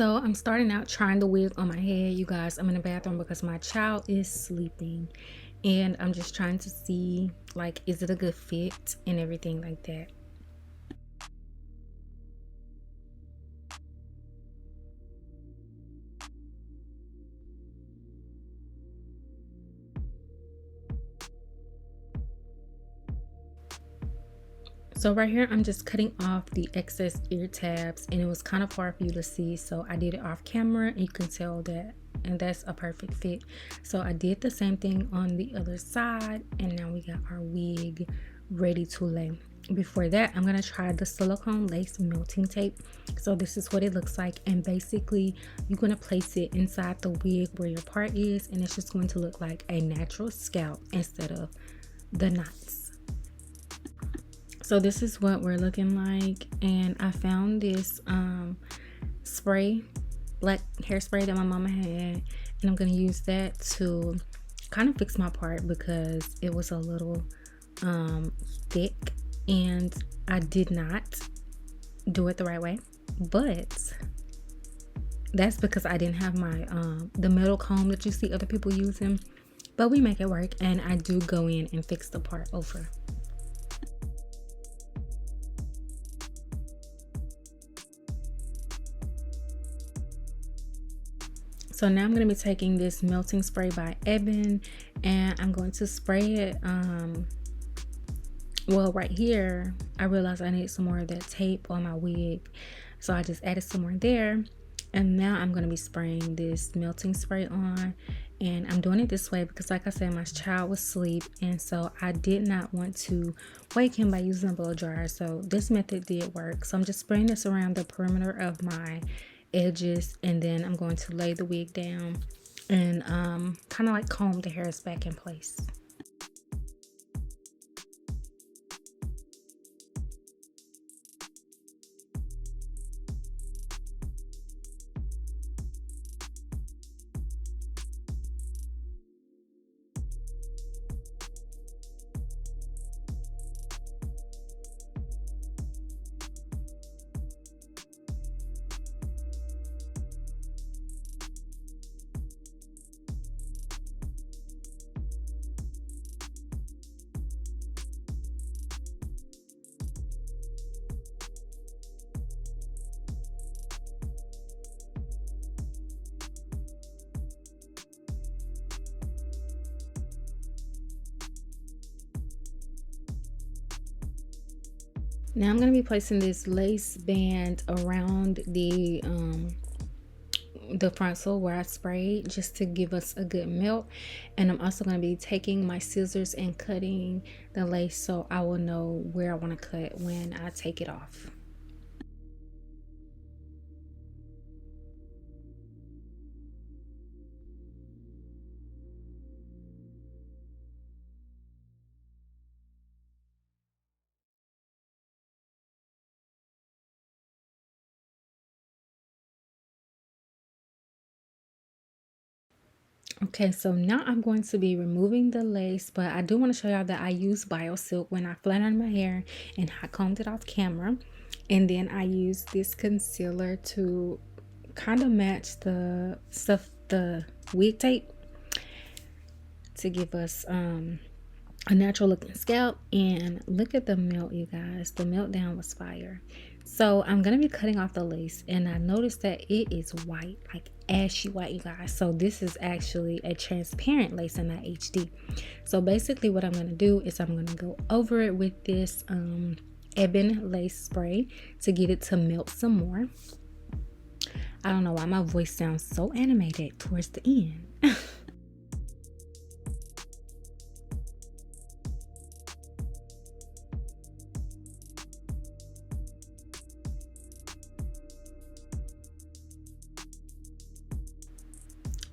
So I'm starting out trying the wig on my head, you guys. I'm in the bathroom because my child is sleeping, and I'm just trying to see, like, is it a good fit and everything like that. So right here, I'm just cutting off the excess ear tabs, and it was kind of hard for you to see, so I did it off camera, and you can tell that, and that's a perfect fit. So I did the same thing on the other side, and now we got our wig ready to lay. Before that, I'm gonna try the silicone lace melting tape. So this is what it looks like, and basically you're gonna place it inside the wig where your part is, and it's just going to look like a natural scalp instead of the knots. So this is what we're looking like, and I found this spray, black hairspray that my mama had, and I'm gonna use that to kind of fix my part because it was a little thick and I did not do it the right way. But that's because I didn't have my the metal comb that you see other people using, but we make it work, and I do go in and fix the part over. So now I'm going to be taking this melting spray by Ebin, and I'm going to spray it. Well, right here, I realized I need some more of that tape on my wig. So I just added some more there. And now I'm going to be spraying this melting spray on. And I'm doing it this way because, like I said, my child was asleep. And so I did not want to wake him by using a blow dryer. So this method did work. So I'm just spraying this around the perimeter of my edges, and then I'm going to lay the wig down and kind of like comb the hairs back in place. Now I'm going to be placing this lace band around the frontal where I sprayed, just to give us a good melt. And I'm also going to be taking my scissors and cutting the lace so I will know where I want to cut when I take it off. Okay, so now I'm going to be removing the lace, but I do want to show y'all that I use BioSilk when I flat ironed my hair and I combed it off camera. And then I use this concealer to kind of match the stuff, the wig tape, to give us a natural looking scalp. And look at the melt, you guys. The meltdown was fire. So I'm gonna be cutting off the lace, and I noticed that it is white, like ashy white, you guys. So this is actually a transparent lace and not HD. So basically what I'm gonna do is I'm gonna go over it with this Ebin lace spray to get it to melt some more. I don't know why my voice sounds so animated towards the end.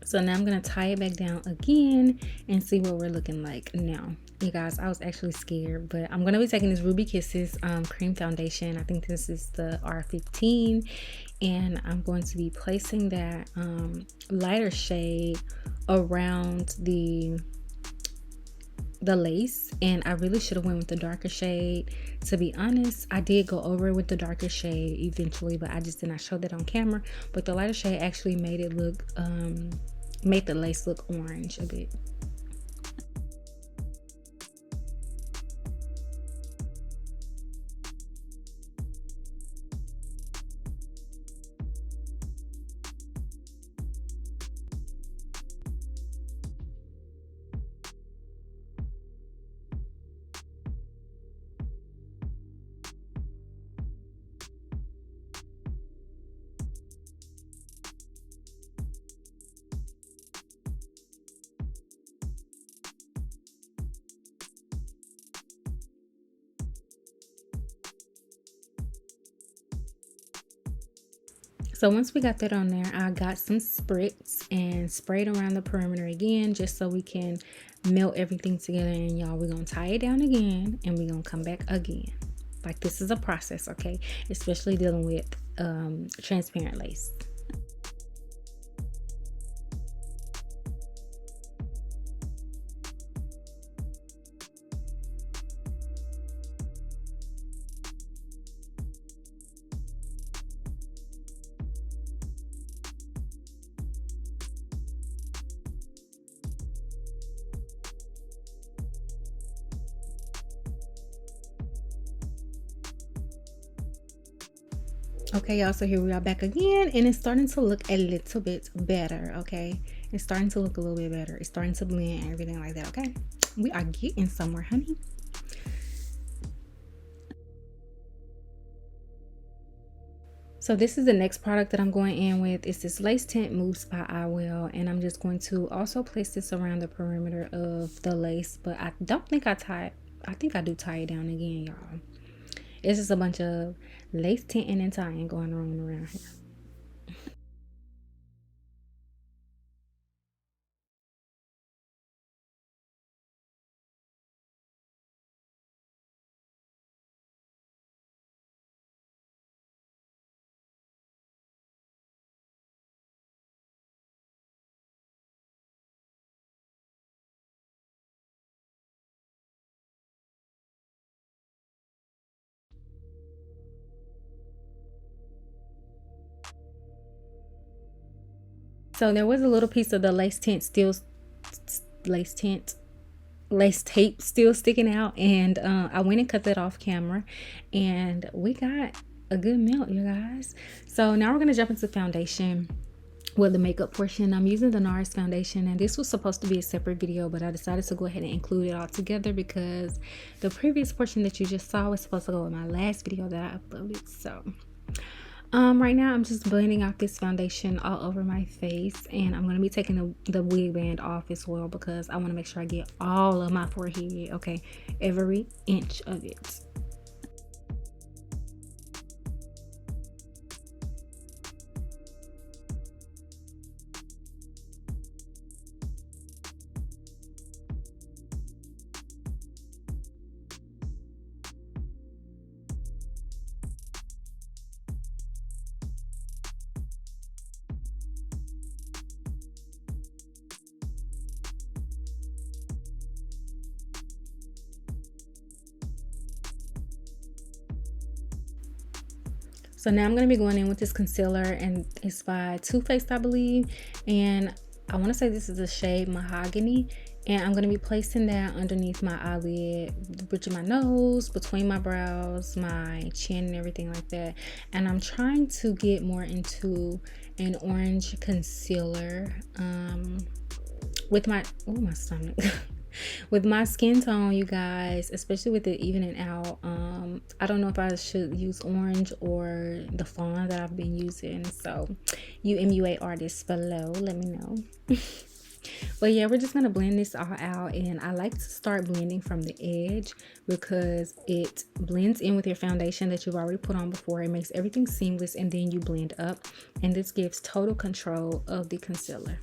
So now I'm going to tie it back down again and see what we're looking like now. You guys, I was actually scared, but I'm going to be taking this Ruby Kisses cream foundation. I think this is the R15, and I'm going to be placing that lighter shade around the the lace, and I really should have went with the darker shade. To be honest, I did go over it with the darker shade eventually, but I just did not show that on camera. But the lighter shade actually made it look made the lace look orange a bit. So once we got that on there, I got some spritz and sprayed around the perimeter again, just so we can melt everything together. And y'all, we're gonna tie it down again, and we're gonna come back again. Like, this is a process, okay? Especially dealing with transparent lace. Okay, y'all, so here we are back again, and it's starting to look a little bit better. Okay, it's starting to look a little bit better. It's starting to blend and everything like that. Okay, we are getting somewhere, honey. So this is the next product that I'm going in with. It's this lace tint mousse by Iwell, and I'm just going to also place this around the perimeter of the lace, but I don't think I think I do tie it down again, y'all. It's just a bunch of lace tinting and tying going on around here. So there was a little piece of the lace tint still, lace tape still sticking out, and I went and cut that off camera, and we got a good melt, you guys. So now we're gonna jump into foundation. Well, the makeup portion, I'm using the NARS foundation, and this was supposed to be a separate video, but I decided to go ahead and include it all together because the previous portion that you just saw was supposed to go with my last video that I uploaded. So right now I'm just blending out this foundation all over my face, and I'm going to be taking the wig band off as well because I want to make sure I get all of my forehead, okay, every inch of it. So now I'm going to be going in with this concealer, and it's by Too Faced, I believe, and I want to say this is the shade Mahogany, and I'm going to be placing that underneath my eyelid, the bridge of my nose, between my brows, my chin, and everything like that. And I'm trying to get more into an orange concealer with my my stomach with my skin tone, you guys, especially with it evening out. I don't know if I should use orange or the fawn that I've been using. So you MUA artists below, let me know. But yeah, we're just gonna blend this all out, and I like to start blending from the edge because it blends in with your foundation that you've already put on before. It makes everything seamless, and then you blend up, and this gives total control of the concealer.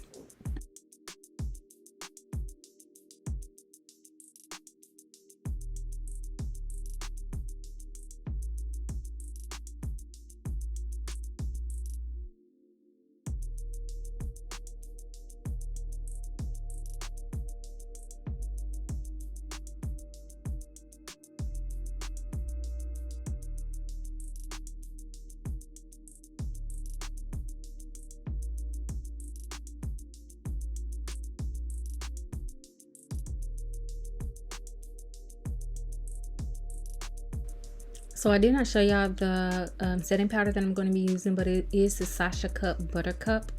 So I did not show y'all the setting powder that I'm going to be using, but it is the Sacha Buttercup.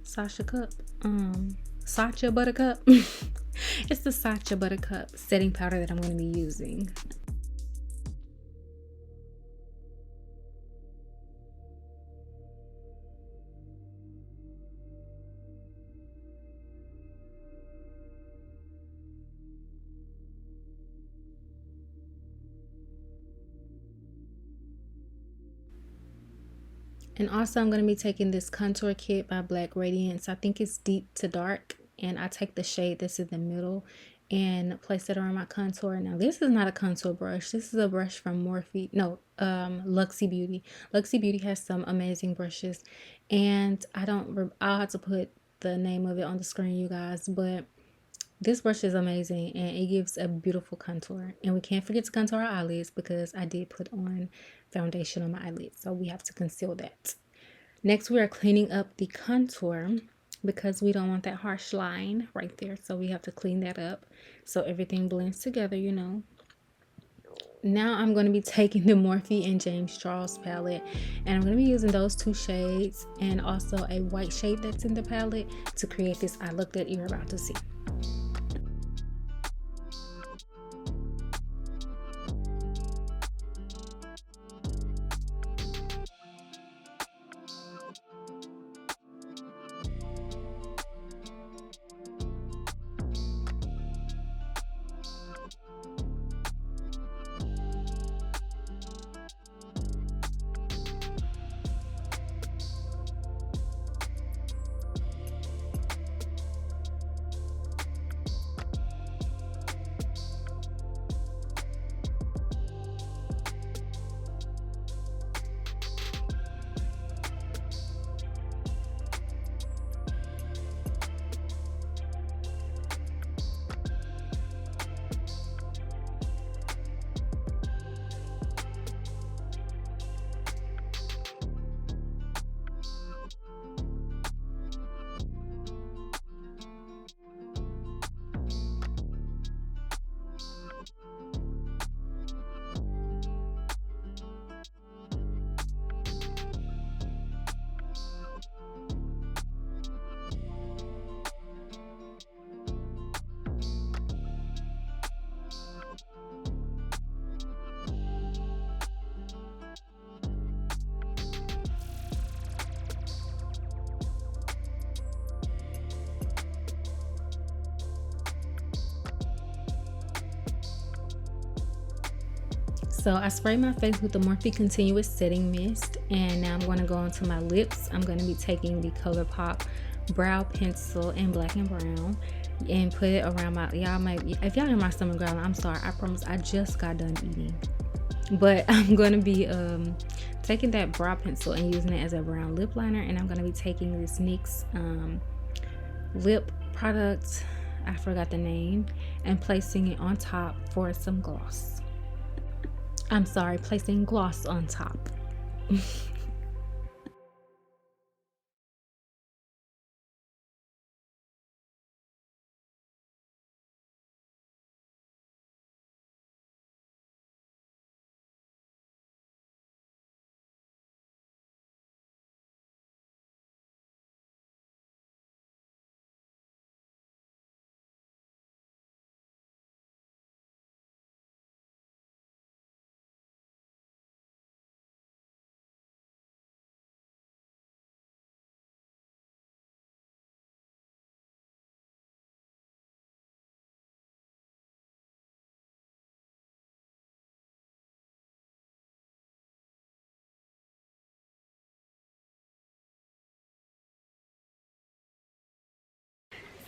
Sacha Buttercup. It's the Sacha Buttercup setting powder that I'm going to be using. And also I'm going to be taking this contour kit by Black Radiance. I think it's deep to dark, and I take the shade that's in the middle and place it around my contour. Now this is not a contour brush. This is a brush from Luxie Beauty. Luxie Beauty has some amazing brushes, and I'll have to put the name of it on the screen, you guys, but this brush is amazing and it gives a beautiful contour. And we can't forget to contour our eyelids because I did put on foundation on my eyelids, so we have to conceal that. Next, we are cleaning up the contour because we don't want that harsh line right there, so we have to clean that up so everything blends together, you know. Now I'm going to be taking the Morphe and James Charles palette, and I'm going to be using those two shades and also a white shade that's in the palette to create this eye look that you're about to see. So I sprayed my face with the Morphe Continuous Setting Mist, and now I'm going to go onto my lips. I'm going to be taking the ColourPop brow pencil in black and brown and put it around my, if y'all hear my stomach growling, I'm sorry, I promise I just got done eating. But I'm going to be taking that brow pencil and using it as a brown lip liner, and I'm going to be taking this NYX lip product, I forgot the name, and placing it on top for some gloss. I'm sorry, placing gloss on top.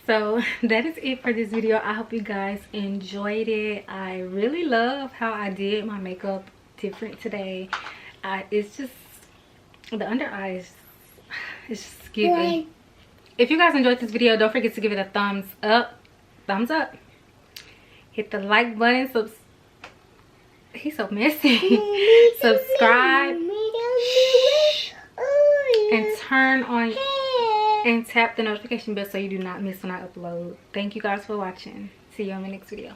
So that is it for this video. I hope you guys enjoyed it. I really love how I did my makeup different today. It's just the under eyes, it's just giving. If you guys enjoyed this video, don't forget to give it a thumbs up. Hit the like button. He's so messy. Subscribe and turn on and tap the notification bell so you do not miss when I upload. Thank you guys for watching. See you on the next video.